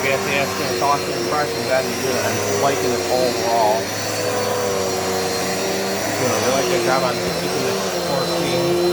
you have to ask him a caution impression, that'd be good. I'm liking it overall. Doing a really good job on keeping the floor clean.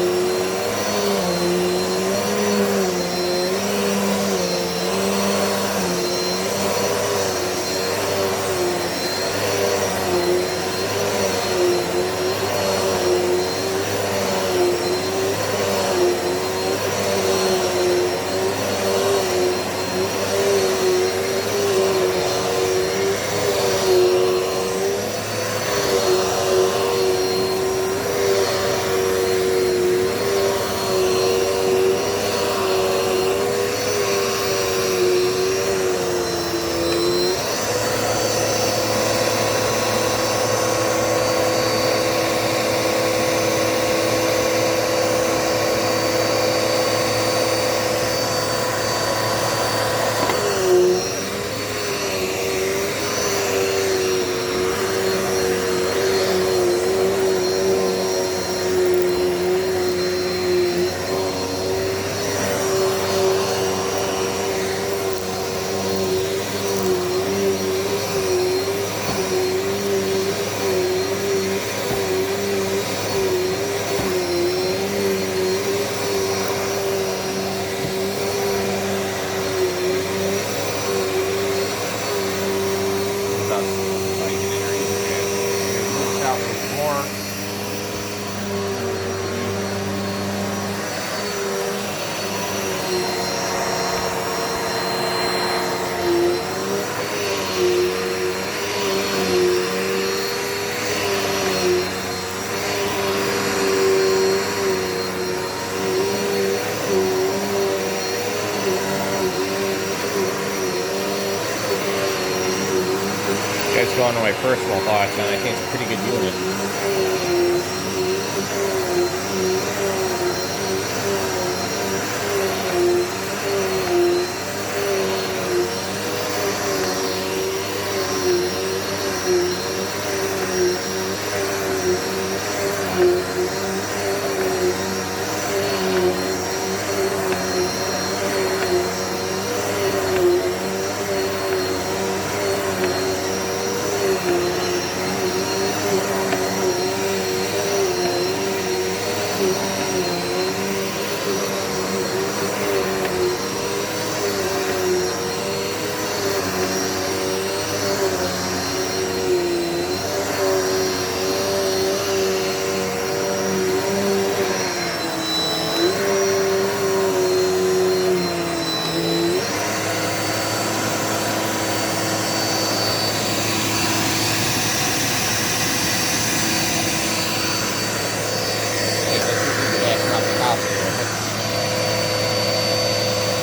Guys, going to my personal thoughts, and I think it's a pretty good unit.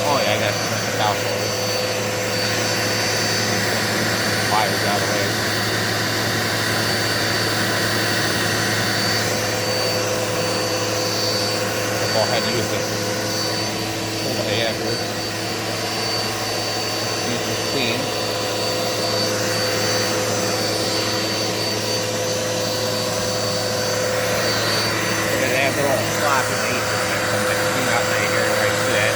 Oh yeah, I got the cow wires out of the way. I'll go ahead and use it. Pull the hay after. Use this clean. And I have the little sloppy piece of it. I'm going to clean out my hair where I sit.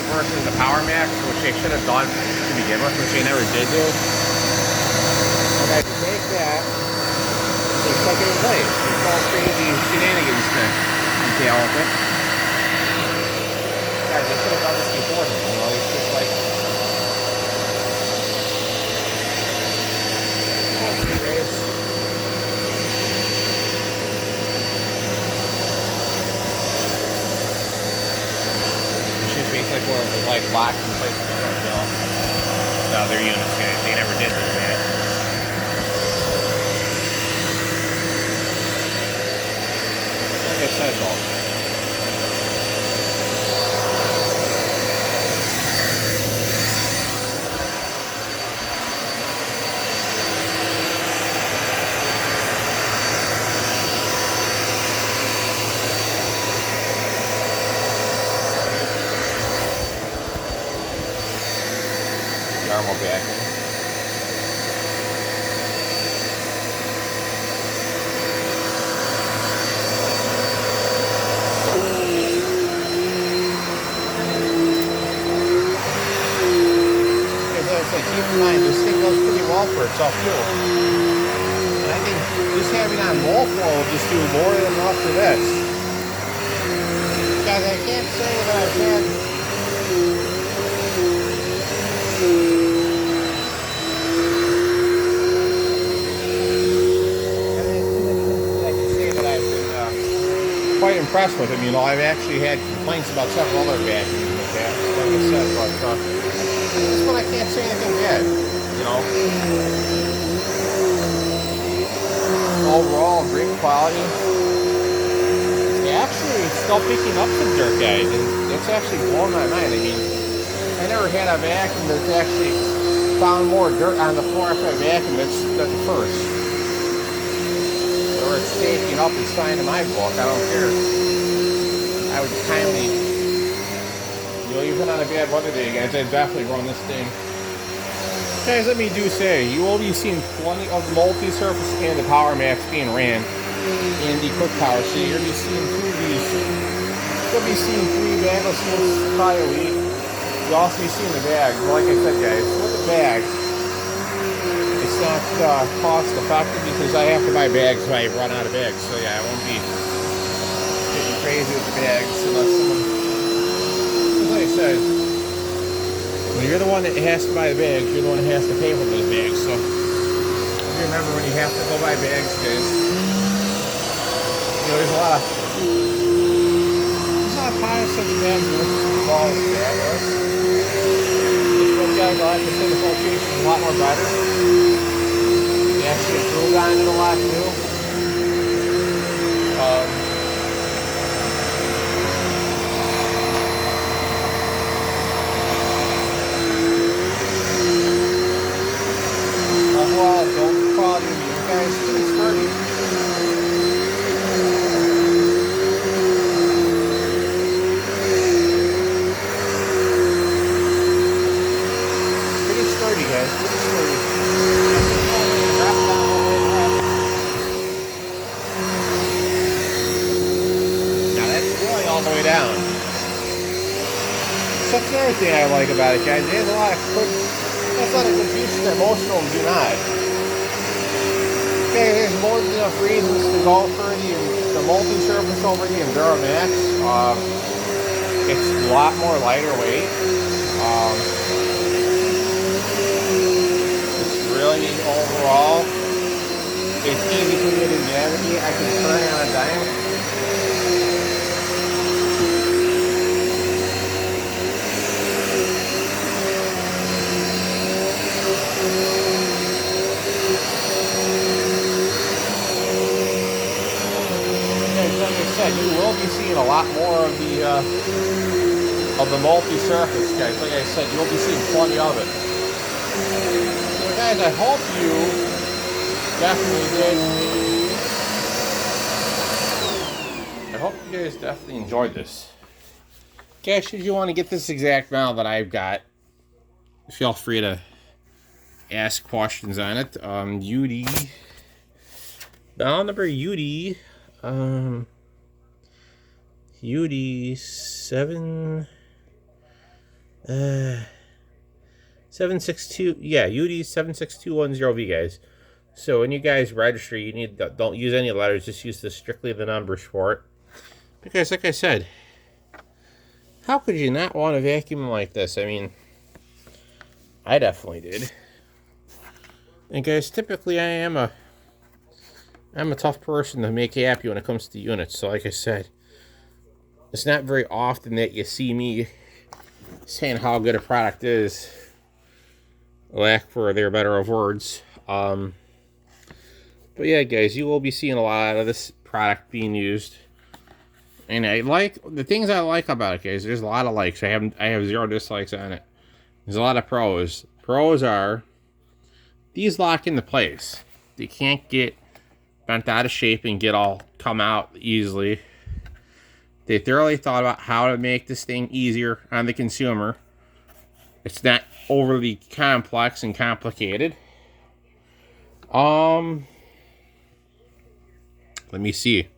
Versus the Power Max, which they should have done to begin with, which they never did do. And I take that, they stuck it in place. It's all crazy shenanigans to detail with it. Guys, they should have done this before. You know, it's just like their units, guys. They never did this, man. Like I said, though. Normal vacuum. Keep in mind, this thing goes pretty well for itself too. And I think just having on roll flow will just do more than enough for this. Guys, I can't say that I've had quite impressed with him. You know, I've actually had complaints about several other vacuums like that, like I said, but this one I can't say anything bad, you know. Overall, great quality. Actually, it's still picking up some dirt, guys, and it's actually blowing my mind. I mean, I never had a vacuum that's actually found more dirt on the floor after a vacuum that's the first. Or it's taking up is fine in my book. I don't care. I would kindly, you know, even on a bad weather day, guys, I'd definitely run this thing. Guys, let me do say, you will be seeing plenty of the multi-surface and the Power Max being ran in the quick power. So you'll be seeing 2 of these. You'll be seeing 3 bagless units probably a week. You'll also be seeing the bags. Like I said, guys, with the bags, it's not cost effective because I have to buy bags if I run out of bags. So yeah, I won't be getting crazy with the bags unless someone, like I said, when you're the one that has to buy the bags, you're the one that has to pay for those bags. So remember when you have to go buy bags, guys, you know, there's a lot of pious such bags involved with bagless. This one, guys, I like to say the filtration is a lot more better. Actually improved on it a lot too. Overall, build quality, you guys, pretty sturdy. Pretty sturdy, guys. Pretty sturdy. All the way down. So that's another thing I like about it, guys. There's a lot of quick, that's a lot of good features that most of them do not. Okay, there's more than enough reasons to go for the multi-surface over the Enduro Max. It's a lot more lighter weight. It's really overall, it's easy for me to navigate. I can turn it on a dime. Like I said, you will be seeing a lot more of the multi-surface, guys. Like I said, you'll be seeing plenty of it. So guys, I hope you definitely did. I hope you guys definitely enjoyed this. Okay, should you want to get this exact model that I've got, feel free to ask questions on it. UD, model number UD. UD 762, yeah, UD 76210V, guys. So when you guys register, you need to, don't use any letters, just use strictly the numbers for it. Because like I said, how could you not want a vacuum like this? I mean, I definitely did. And guys, typically I'm a tough person to make happy when it comes to units. So like I said, it's not very often that you see me saying how good a product is. lack for their better of words. But yeah, guys, you will be seeing a lot of this product being used. And I like the things I like about it, guys. There's a lot of likes. I have 0 dislikes on it. There's a lot of pros. Pros are these lock into place. They can't get bent out of shape and come out easily. They thoroughly thought about how to make this thing easier on the consumer. It's not overly complex and complicated. Let me see.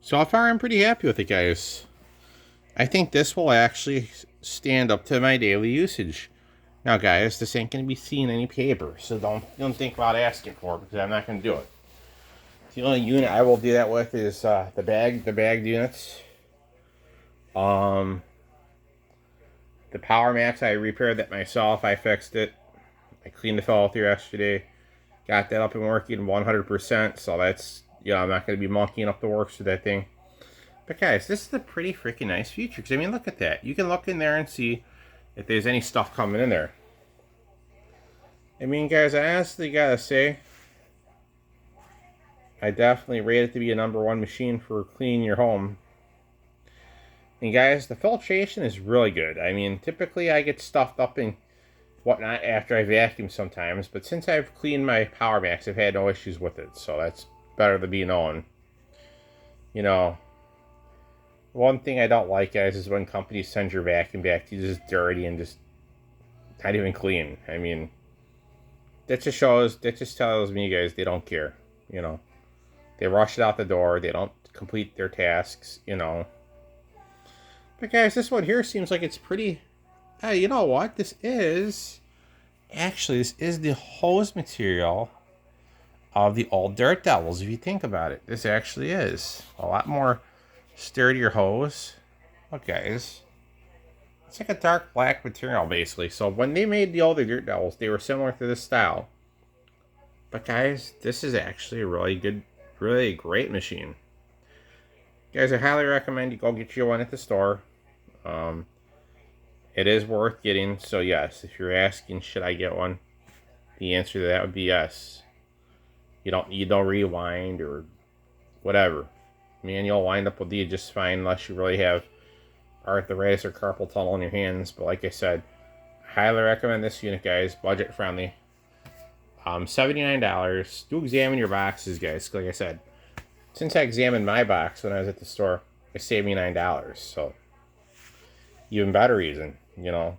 So far, I'm pretty happy with it, guys. I think this will actually stand up to my daily usage. Now, guys, this ain't going to be seen any paper, so don't think about asking for it, because I'm not going to do it. The only unit I will do that with is the bagged units. The Power Max, I repaired that myself. I fixed it. I cleaned the filter yesterday. Got that up and working 100%, so that's, I'm not going to be monkeying up the works with that thing. But guys, this is a pretty freaking nice feature. Because, I mean, look at that. You can look in there and see if there's any stuff coming in there. I mean, guys, I honestly gotta say, I definitely rate it to be a #1 machine for cleaning your home. And guys, the filtration is really good. I mean, typically I get stuffed up and whatnot after I vacuum sometimes. But since I've cleaned my Power Max, I've had no issues with it. So that's better to be known. One thing I don't like, guys, is when companies send your vacuum back to you just dirty and just not even clean. I mean, that just tells me, guys, they don't care. They rush it out the door. They don't complete their tasks. But guys, this one here seems like it's pretty. Hey, you know what? This is the hose material of the old Dirt Devils. If you think about it, this actually is a lot more sturdier hose. Look, guys, it's like a dark black material basically. So when they made the older Dirt Devils, they were similar to this style. But guys, this is actually a really good, really great machine. Guys, I highly recommend you go get you one at the store. It is worth getting. So yes, if you're asking, should I get one? The answer to that would be yes. You don't need no rewind or whatever. Man, you'll wind up with you just fine unless you really have arthritis or carpal tunnel in your hands. But like I said, I highly recommend this unit, guys. Budget friendly. $79. Do examine your boxes, guys. Like I said, since I examined my box when I was at the store, it saved me $9. So even better reason, You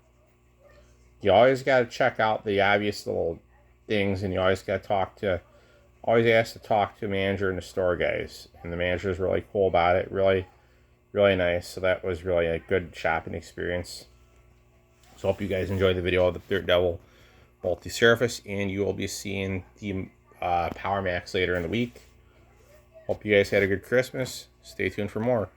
always got to check out the obvious little things, and you always got to always ask to talk to a manager in the store, guys. And the manager is really cool about it. Really, really nice. So that was really a good shopping experience. So hope you guys enjoyed the video of the Dirt Devil multi-surface, and you will be seeing the Power Max later in the week. Hope you guys had a good Christmas. Stay tuned for more.